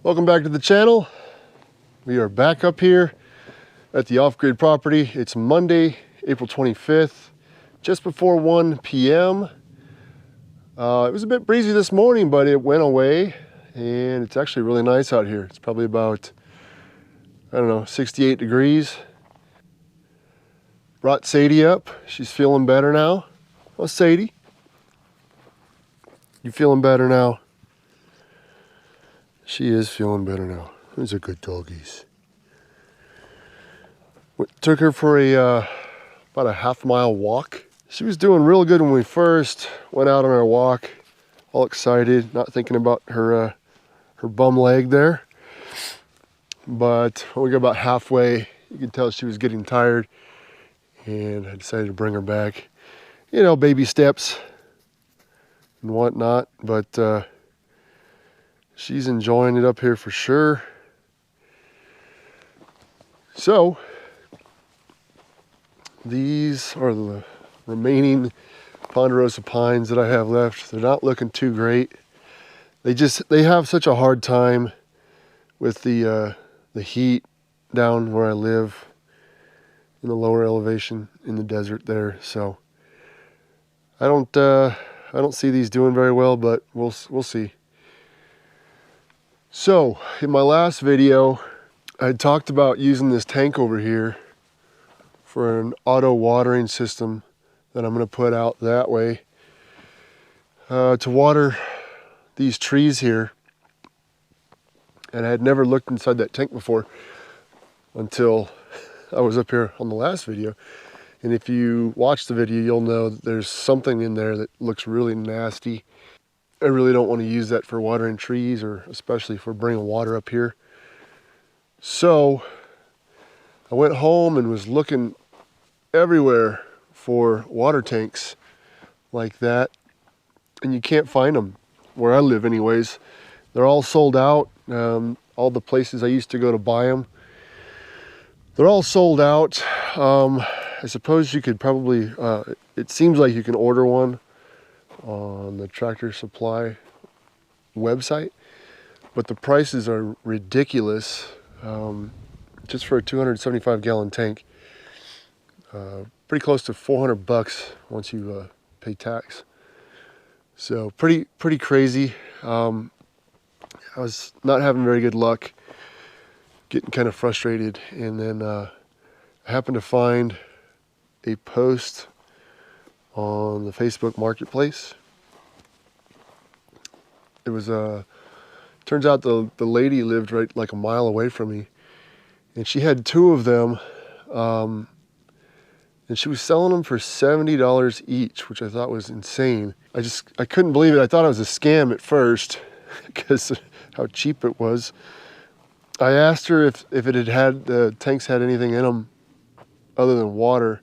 Welcome back to the channel. We are back up here at the off-grid property. It's Monday, April 25th, just before 1 p.m. It was a bit breezy this morning, but it went away and it's actually really nice out here. It's probably about, I don't know, 68 degrees. Brought Sadie up. She's feeling better now. Oh, Sadie, you feeling better now? She is feeling better now. Those are good doggies. Took her for about a half-mile walk. She was doing real good when we first went out on our walk. All excited, not thinking about her bum leg there. But when we got about halfway, you could tell she was getting tired, and I decided to bring her back. You know, baby steps and whatnot, but she's enjoying it up here for sure. So, these are the remaining ponderosa pines that I have left. They're not looking too great. They have such a hard time with the heat down where I live in the lower elevation in the desert there. So I don't see these doing very well, but we'll see. So in my last video, I talked about using this tank over here for an auto watering system that I'm going to put out that way to water these trees here. And I had never looked inside that tank before until I was up here on the last video. And if you watch the video, you'll know that there's something in there that looks really nasty. I really don't want to use that for watering trees, or especially for bringing water up here. So I went home and was looking everywhere for water tanks like that, and you can't find them where I live anyways. They're all sold out. All the places I used to go to buy them, they're all sold out. I suppose you could probably, it seems like you can order one on the Tractor Supply website, but the prices are ridiculous. Just for a 275 gallon tank, pretty close to 400 bucks once you pay tax. So pretty crazy. I was not having very good luck, getting kind of frustrated, and then I happened to find a post on the Facebook Marketplace. It was turns out the lady lived right like a mile away from me, and she had two of them, and she was selling them for $70 each, which I thought was insane. I couldn't believe it. I thought it was a scam at first because how cheap it was. I asked her if the tanks had anything in them other than water,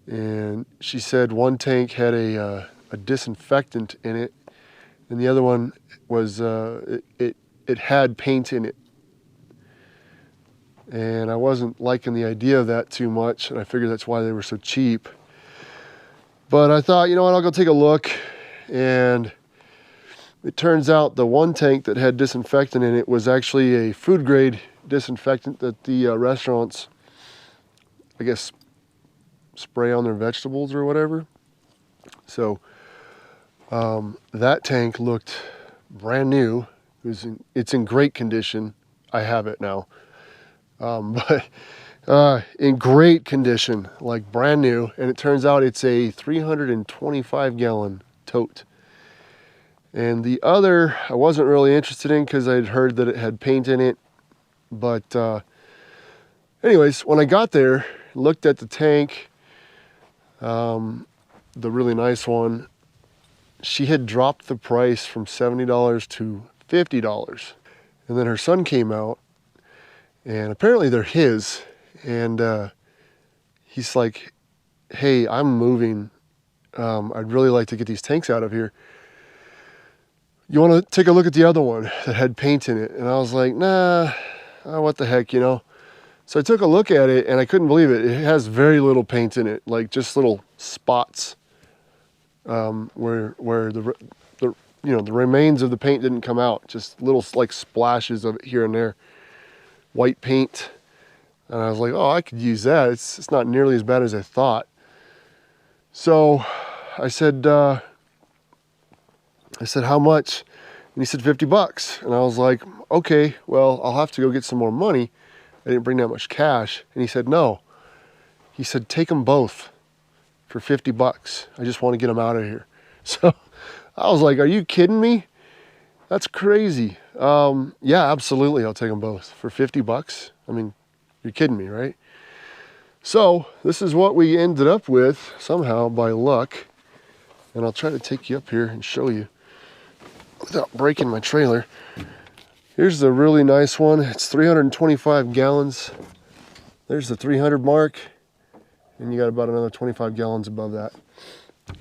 and she said one tank had a disinfectant in it, and the other one was it had paint in it. And I wasn't liking the idea of that too much, and I figured that's why they were so cheap. But I thought, you know what, I'll go take a look. And it turns out the one tank that had disinfectant in it was actually a food grade disinfectant that the restaurants, I guess, spray on their vegetables or whatever. So that tank looked brand new. It's in great condition. I have it now. But in great condition, like brand new. And it turns out it's a 325 gallon tote. And the other, I wasn't really interested in because I'd heard that it had paint in it. But anyways, when I got there, looked at the tank, the really nice one, she had dropped the price from $70 to $50. And then her son came out, and apparently they're his, and he's like, hey, I'm moving. I'd really like to get these tanks out of here. You want to take a look at the other one that had paint in it? And I was like, nah, what the heck, you know? So I took a look at it, and I couldn't believe it. It has very little paint in it, like just little spots where the you know, the remains of the paint didn't come out, just little like splashes of it here and there, white paint. And I was like, oh, I could use that. It's not nearly as bad as I thought. So I said, how much? And he said $50. And I was like, okay, well, I'll have to go get some more money. I didn't bring that much cash. And he said, no. He said, take them both for $50. I just want to get them out of here. So I was like, are you kidding me? That's crazy. Yeah, absolutely. I'll take them both for $50. I mean, you're kidding me, right? So this is what we ended up with somehow by luck. And I'll try to take you up here and show you without breaking my trailer. Here's the really nice one. It's 325 gallons. There's the 300 mark. And you got about another 25 gallons above that.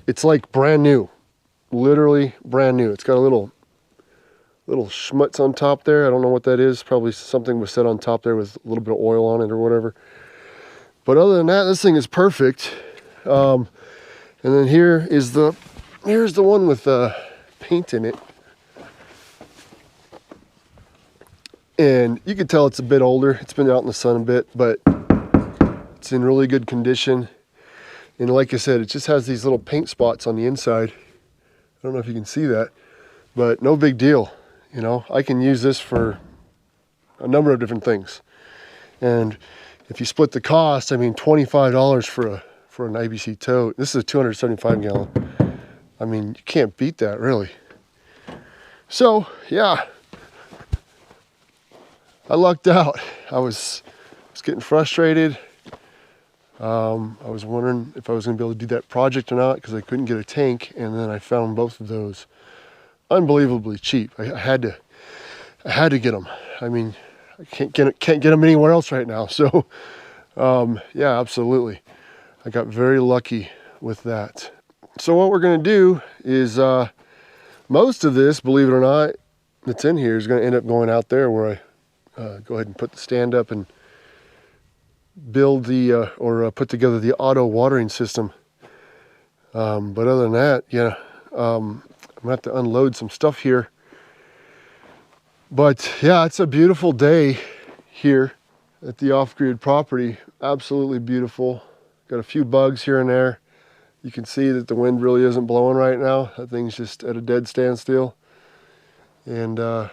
It's like brand new, literally brand new. It's got a little schmutz on top there. I don't know what that is. Probably something was set on top there with a little bit of oil on it or whatever. But other than that, this thing is perfect. And then here's the one with paint in it. And you can tell it's a bit older. It's been out in the sun a bit, but it's in really good condition. And like I said, it just has these little paint spots on the inside. I don't know if you can see that, but no big deal. You know, I can use this for a number of different things. And if you split the cost, I mean, $25 for an IBC tote. This is a 275 gallon. I mean, you can't beat that, really. So, yeah, I lucked out. I was getting frustrated. I was wondering if I was going to be able to do that project or not because I couldn't get a tank, and then I found both of those unbelievably cheap. I had to get them. I mean, I can't get them anywhere else right now. So, yeah, absolutely. I got very lucky with that. So what we're going to do is most of this, believe it or not, that's in here is going to end up going out there where I go ahead and put the stand up and build the or put together the auto watering system. But other than that, yeah, I'm gonna have to unload some stuff here. But yeah, it's a beautiful day here at the off-grid property. Absolutely beautiful. Got a few bugs here and there. You can see that the wind really isn't blowing right now. That thing's just at a dead standstill. And I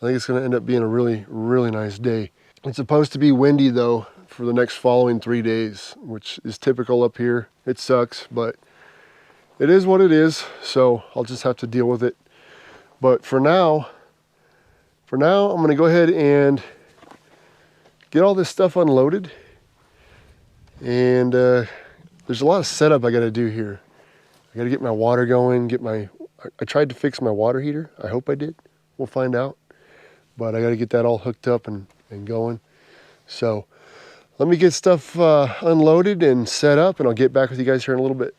think it's gonna end up being a really, really nice day. It's supposed to be windy though for the next following 3 days, which is typical up here. It sucks, but it is what it is. So I'll just have to deal with it. But for now, I'm gonna go ahead and get all this stuff unloaded. And there's a lot of setup I gotta do here. I gotta get my water going, I tried to fix my water heater. I hope I did. We'll find out. But I gotta get that all hooked up and going. So let me get stuff unloaded and set up, and I'll get back with you guys here in a little bit.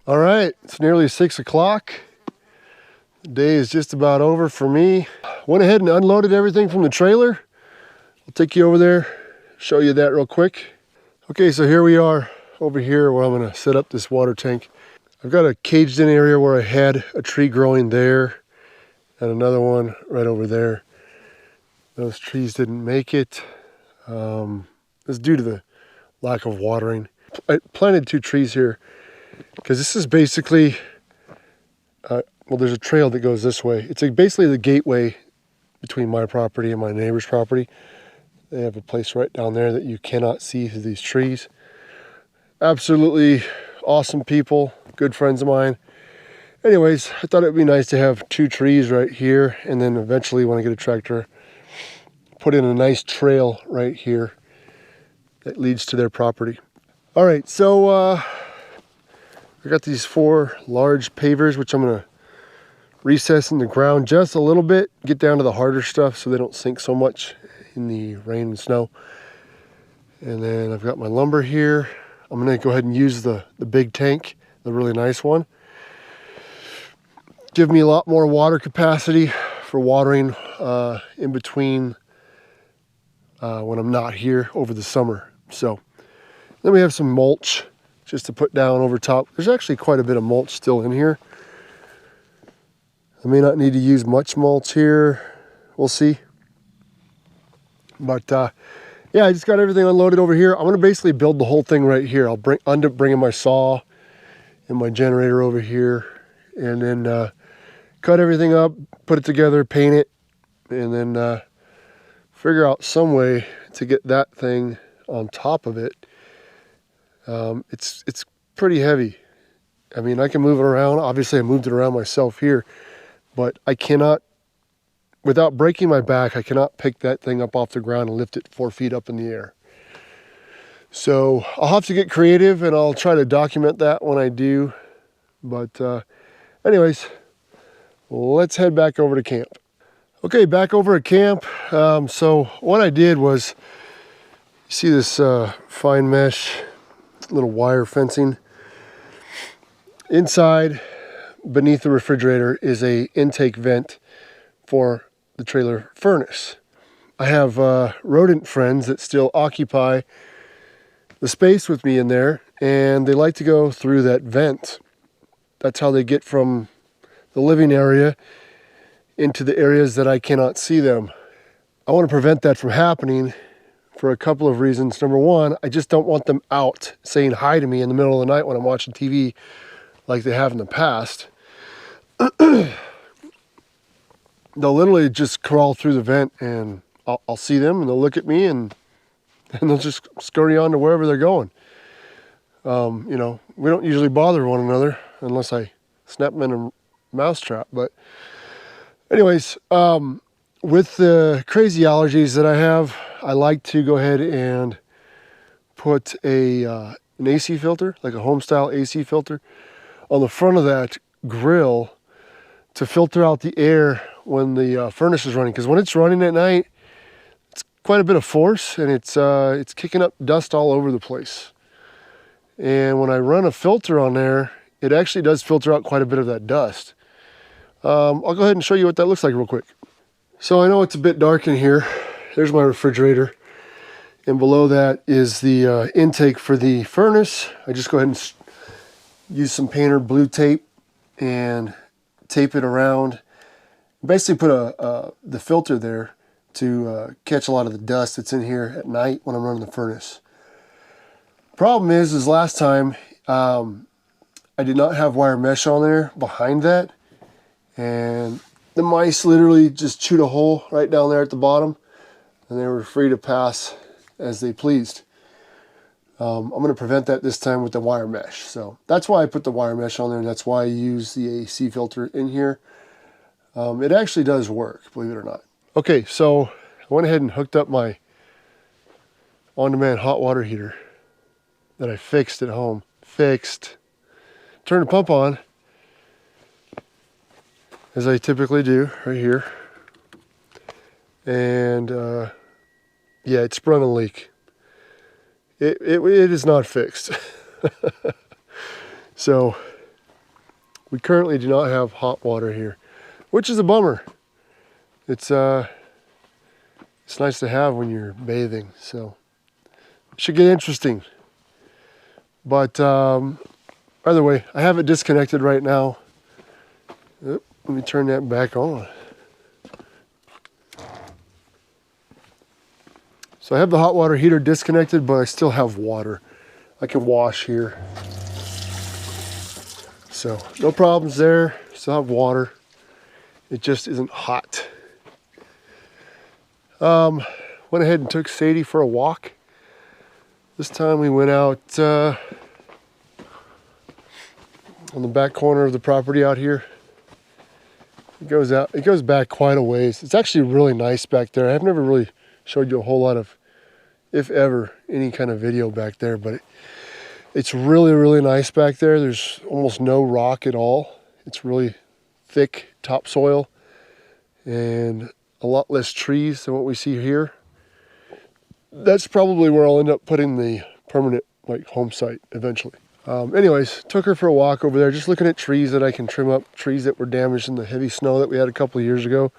All right, it's nearly 6 o'clock. The day is just about over for me. Went ahead and unloaded everything from the trailer. I'll take you over there, show you that real quick. Okay, so here we are over here where I'm gonna set up this water tank. I've got a caged in area where I had a tree growing there and another one right over there. Those trees didn't make it. It's due to the lack of watering. I planted 2 trees here because this is basically, well, there's a trail that goes this way. It's basically the gateway between my property and my neighbor's property. They have a place right down there that you cannot see through these trees. Absolutely awesome people, good friends of mine. Anyways, I thought it'd be nice to have 2 trees right here, and then eventually when I get a tractor, put in a nice trail right here that leads to their property. All right, so I got these 4 large pavers, which I'm gonna recess in the ground just a little bit, get down to the harder stuff so they don't sink so much in the rain and snow. And then I've got my lumber here. I'm gonna go ahead and use the big tank, the really nice one. Give me a lot more water capacity for watering in between when I'm not here over the summer. So then we have some mulch just to put down over top. There's actually quite a bit of mulch still in here. I may not need to use much mulch here. We'll see. But yeah, I just got everything unloaded over here. I'm gonna basically build the whole thing right here. I'll end up bringing my saw and my generator over here, and then cut everything up, put it together, paint it, and then figure out some way to get that thing on top of it. It's pretty heavy. I mean, I can move it around. Obviously, I moved it around myself here, but I cannot, without breaking my back, I cannot pick that thing up off the ground and lift it 4 feet up in the air. So I'll have to get creative, and I'll try to document that when I do. But anyways, let's head back over to camp. Okay, back over at camp. So what I did was, you see this fine mesh little wire fencing. Inside, beneath the refrigerator, is a intake vent for the trailer furnace. I have rodent friends that still occupy the space with me in there, and they like to go through that vent. That's how they get from the living area into the areas that I cannot see them. I want to prevent that from happening for a couple of reasons. Number one, I just don't want them out saying hi to me in the middle of the night when I'm watching TV like they have in the past. They'll literally just crawl through the vent, and I'll see them, and they'll look at me, and they'll just scurry on to wherever they're going. You know, we don't usually bother one another unless I snap them in a mousetrap. But anyways, with the crazy allergies that I have, I like to go ahead and put an AC filter, like a home style AC filter, on the front of that grill to filter out the air when the furnace is running. Because when it's running at night, it's quite a bit of force, and it's kicking up dust all over the place. And when I run a filter on there, it actually does filter out quite a bit of that dust. I'll go ahead and show you what that looks like real quick. So I know it's a bit dark in here. There's my refrigerator. And below that is the intake for the furnace. I just go ahead and use some painter blue tape and tape it around. Basically put the filter there to catch a lot of the dust that's in here at night when I'm running the furnace. Problem is last time I did not have wire mesh on there behind that, and the mice literally just chewed a hole right down there at the bottom, and they were free to pass as they pleased. I'm going to prevent that this time with the wire mesh. So that's why I put the wire mesh on there, and that's why I use the AC filter in here. It actually does work, believe it or not. Okay, so I went ahead and hooked up my on-demand hot water heater that I fixed at home. Turn the pump on, as I typically do, right here. And yeah, it sprung a leak. It is not fixed. So we currently do not have hot water here, which is a bummer. It's nice to have when you're bathing, so it should get interesting. But either way, I have it disconnected right now. Oop, let me turn that back on. So I have the hot water heater disconnected, but I still have water. I can wash here. So no problems there, still have water. It just isn't hot. Went ahead and took Sadie for a walk. This time we went out on the back corner of the property out here. It goes back quite a ways. It's actually really nice back there. I've never really showed you a whole lot of, if ever, any kind of video back there, but it's really, really nice back there. There's almost no rock at all. It's really thick topsoil and a lot less trees than what we see here. That's probably where I'll end up putting the permanent like home site eventually. Anyways, took her for a walk over there, just looking at trees that I can trim up, trees that were damaged in the heavy snow that we had a couple of years ago.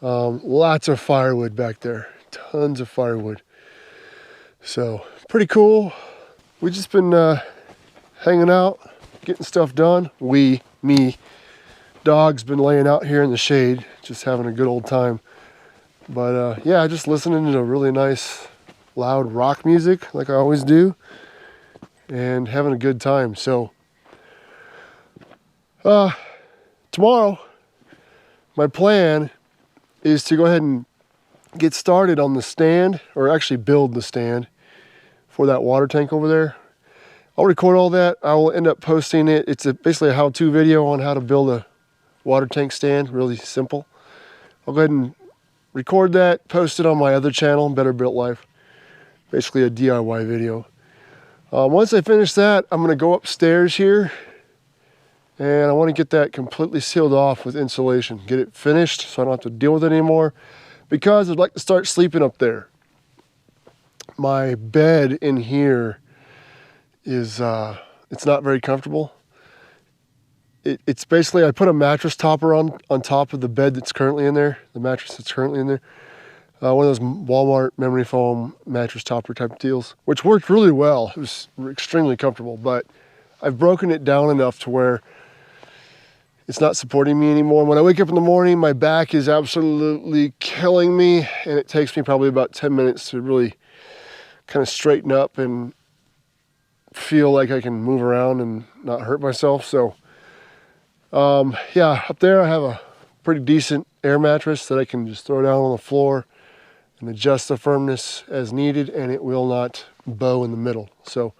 Lots of firewood back there, tons of firewood. So pretty cool. We've just been hanging out, getting stuff done. Me, dog's been laying out here in the shade, just having a good old time. But yeah, just listening to really nice, loud rock music like I always do, and having a good time. So tomorrow, my plan is to go ahead and get started on the stand, or actually build the stand for that water tank over there. I'll record all that. I will end up posting it. It's basically a how-to video on how to build a water tank stand, really simple. I'll go ahead and record that, post it on my other channel, Better Built Life. Basically a DIY video. Once I finish that, I'm gonna go upstairs here and I wanna get that completely sealed off with insulation. Get it finished so I don't have to deal with it anymore, because I'd like to start sleeping up there. My bed in here is, it's not very comfortable. It's basically, I put a mattress topper on top of the bed that's currently in there, the mattress that's currently in there. One of those Walmart memory foam mattress topper type deals, which worked really well. It was extremely comfortable, but I've broken it down enough to where it's not supporting me anymore. When I wake up in the morning, my back is absolutely killing me, and it takes me probably about 10 minutes to really kind of straighten up and feel like I can move around and not hurt myself. So yeah, up there I have a pretty decent air mattress that I can just throw down on the floor and adjust the firmness as needed, and it will not bow in the middle. So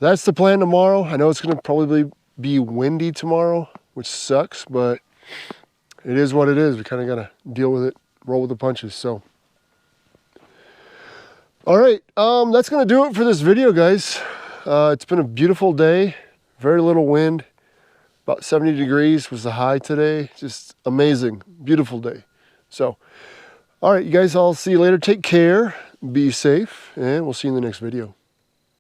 that's the plan tomorrow. I know it's going to probably be windy tomorrow, which sucks, but it is what it is. We kind of got to deal with it, roll with the punches. So all right, that's going to do it for this video, guys. It's been a beautiful day, very little wind. About 70 degrees was the high today. Just amazing, beautiful day. So, all right, you guys, I'll see you later. Take care, be safe, and we'll see you in the next video.